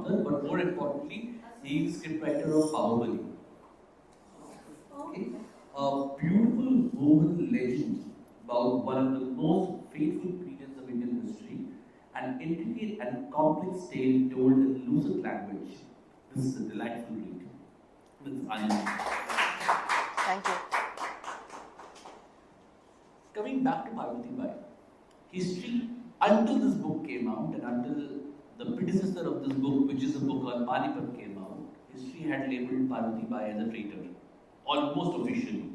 author, but more importantly, he is scriptwriter of Bahubali. Okay? A beautiful woven legend about one of the most faithful periods of Indian history, an intricate and complex tale told in lucid language. This is a delightful read. With Anand. Thank you. Coming back to Parvati Bai, history until this book came out and until the predecessor of this book, which is a book on Panipat, came out, history had labeled Parvati Bai as a traitor, almost officially.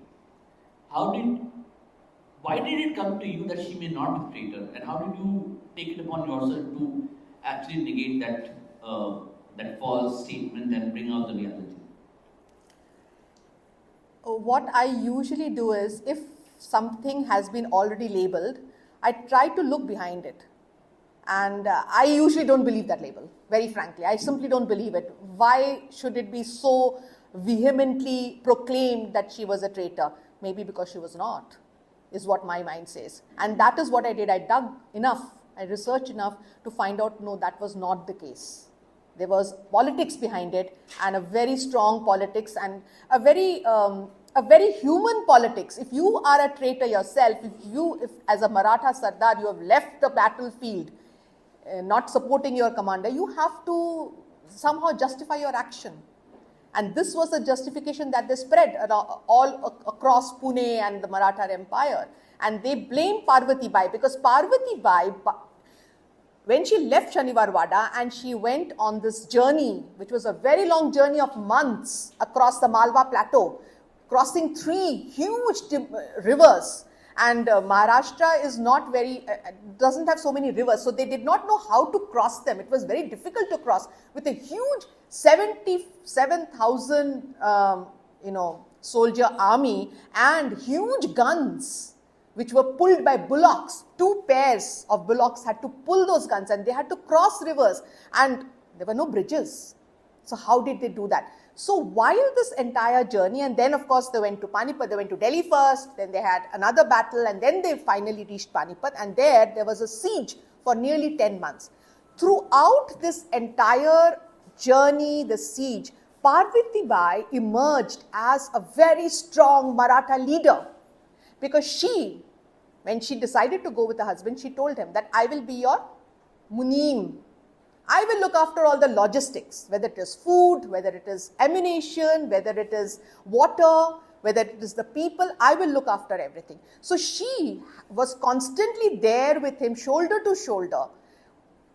Why did it come to you that she may not be traitor, and how did you take it upon yourself to actually negate that false statement and bring out the reality? What I usually do is, if something has been already labeled, I try to look behind it. And I usually don't believe that label, very frankly. I simply don't believe it. Why should it be so vehemently proclaimed that she was a traitor? Maybe because she was not, is what my mind says. And that is what I did. I dug enough, I researched enough to find out, no, that was not the case. There was politics behind it, and a very strong politics, and a very human politics. If you are a traitor yourself, if as a Maratha Sardar you have left the battlefield, not supporting your commander, you have to somehow justify your action. And this was a justification that they spread all across Pune and the Maratha Empire. And they blamed Parvati Bai, because Parvati Bai, when she left Shaniwar Wada and she went on this journey, which was a very long journey of months across the Malwa Plateau, crossing 3 huge rivers, and Maharashtra is not doesn't have so many rivers, so they did not know how to cross them. It was very difficult to cross with a huge 77,000 soldier army and huge guns, which were pulled by bullocks. 2 pairs of bullocks had to pull those guns, and they had to cross rivers, and there were no bridges. So how did they do that? So while this entire journey, and then of course they went to Panipat, they went to Delhi first, then they had another battle, and then they finally reached Panipat, and there was a siege for nearly 10 months. Throughout this entire journey, the siege, Parvati Bai emerged as a very strong Maratha leader, because when she decided to go with her husband, she told him that I will be your munim. I will look after all the logistics, whether it is food, whether it is ammunition, whether it is water, whether it is the people, I will look after everything. So she was constantly there with him, shoulder to shoulder,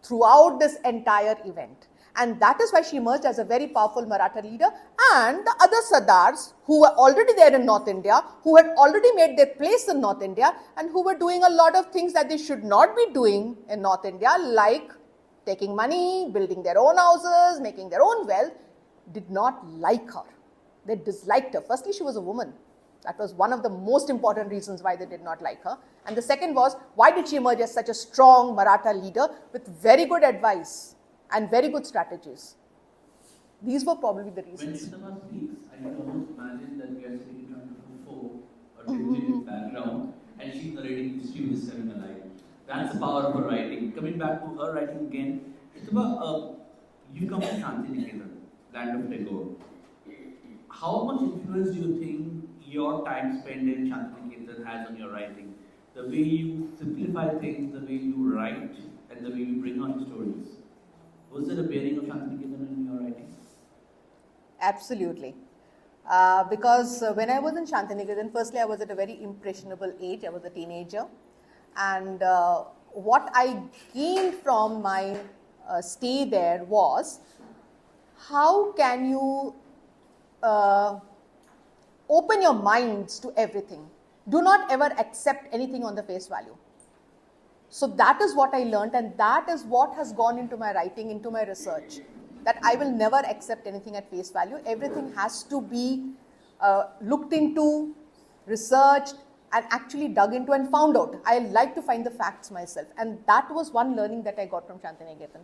throughout this entire event. And that is why she emerged as a very powerful Maratha leader. And the other Sardars who were already there in North India, who had already made their place in North India, and who were doing a lot of things that they should not be doing in North India, like taking money, building their own houses, making their own wealth, did not like her. They disliked her. Firstly, she was a woman. That was one of the most important reasons why they did not like her. And the second was, why did she emerge as such a strong Maratha leader with very good advice and very good strategies? These were probably the reasons. When Sutapa speaks, I can almost imagine that we are sitting in front of a digital background, and she's narrating history with is coming alive. That's the power of her writing. Coming back to her writing again, Sutapa, you come from Shantiniketan, land of Tagore. How much influence do you think your time spent in Shantiniketan has on your writing? The way you simplify things, the way you write, and the way you bring out stories. Was there a bearing of Shantiniketan in your writing? Absolutely. Because when I was in Shantiniketan, firstly I was at a very impressionable age. I was a teenager. And what I gained from my stay there was, how can you open your minds to everything? Do not ever accept anything on the face value. So that is what I learned, and that is what has gone into my writing, into my research, that I will never accept anything at face value. Everything has to be looked into, researched, and actually dug into and found out. I like to find the facts myself, and that was one learning that I got from Shantiniketan.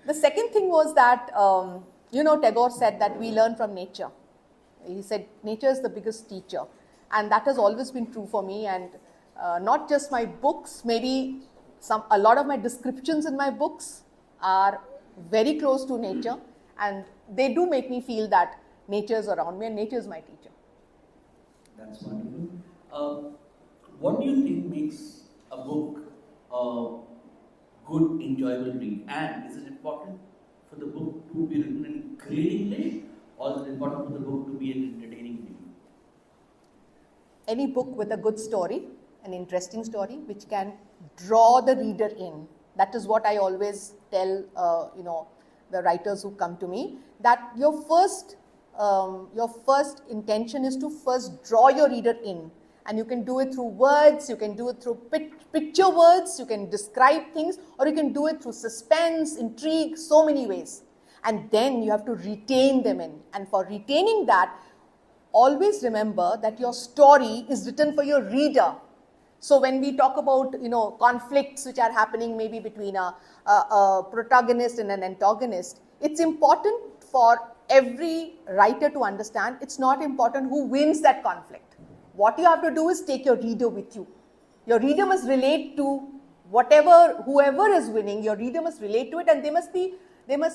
The second thing was that, Tagore said that we learn from nature. He said, nature is the biggest teacher, and that has always been true for me. And not just my books, maybe a lot of my descriptions in my books are very close to nature. And they do make me feel that nature is around me and nature is my teacher. That's wonderful. What do you think makes a book a good, enjoyable read? And is it important for the book to be written in great English, or is it important for the book to be an entertaining read? Any book with a good story, an interesting story, which can draw the reader in. That is what I always tell, the writers who come to me, that your first intention is to first draw your reader in. And you can do it through words, you can do it through picture words, you can describe things, or you can do it through suspense, intrigue, so many ways. And then you have to retain them in. And for retaining that, always remember that your story is written for your reader. So when we talk about, conflicts which are happening maybe between a protagonist and an antagonist, it's important for every writer to understand it's not important who wins that conflict. What you have to do is take your reader with you. Your reader must relate to whoever is winning, your reader must relate to it, and there must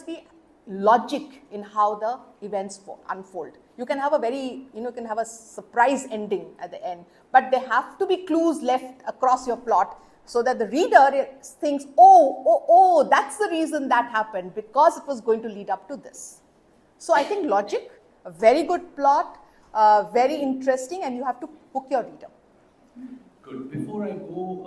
be logic in how the events unfold. You can have a surprise ending at the end, but there have to be clues left across your plot so that the reader thinks, oh, that's the reason that happened, because it was going to lead up to this. So I think logic, a very good plot, very interesting, and you have to hook your reader. Good. Before I go